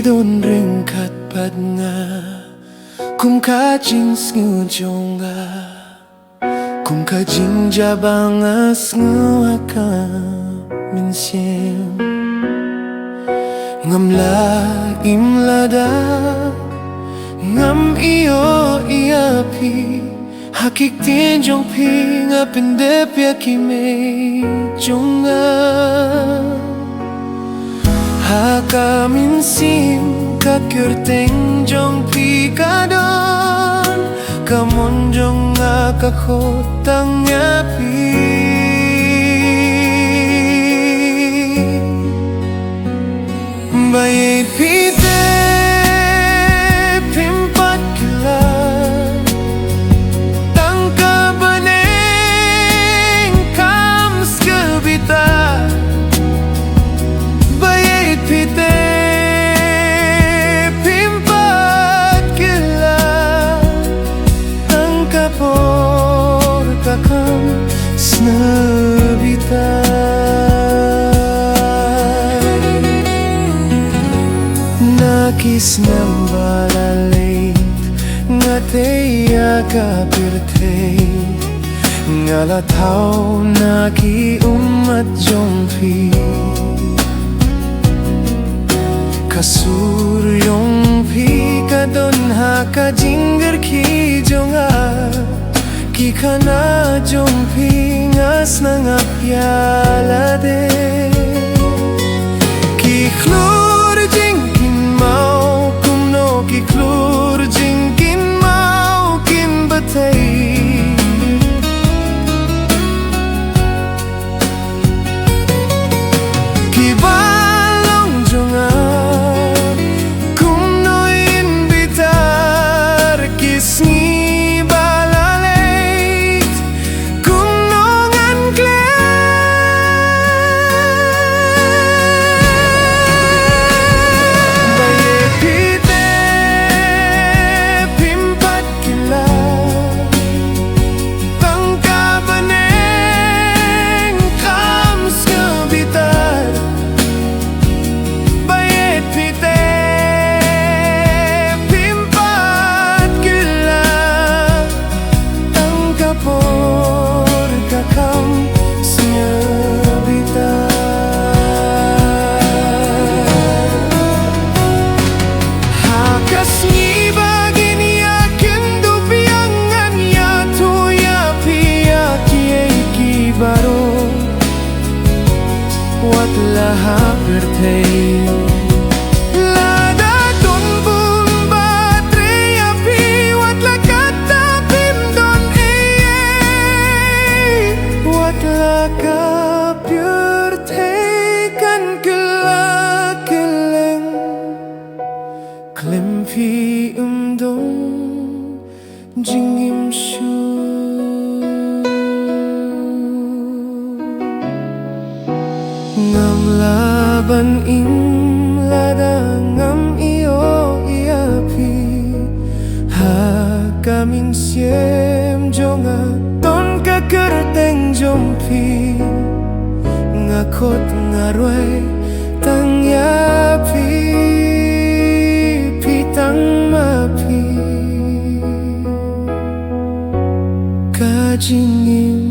don ringkat pad nga kum ka jings ngujonga kum ka jinja bangas nguaka minsiem ngam la imlada ngam iyo iapi hakik tinjong pi ngapindep yakime jonga haka minsim kakyrteng jong pi kadon kamonjong ngakakotang yapi bayit pite pimpat kila tangka baneng kams kebita bayit pite pimpat kila tangka por kakam snebita nakis nambalale ngateya kapirte ngalatau naki umat jongpi kasuryong pi kadon haka jingger ki jonga ki kana jongpi ngas nangapyala de ki klur jingkin mau kumno ki klur jingkin mau kin batay ki balong jonga kumno invitar kisni balaleit kumno ngan Watlah bertei lada ton bum batre api watlah kata pim don watlah kapur tekan kelak keleng klempi dong jingim shu ngam laban im lada ngam iyo iapi haka min siem jonga ton kakerteng jompi ngakot ngarway tang yapi pitang mapi kajingim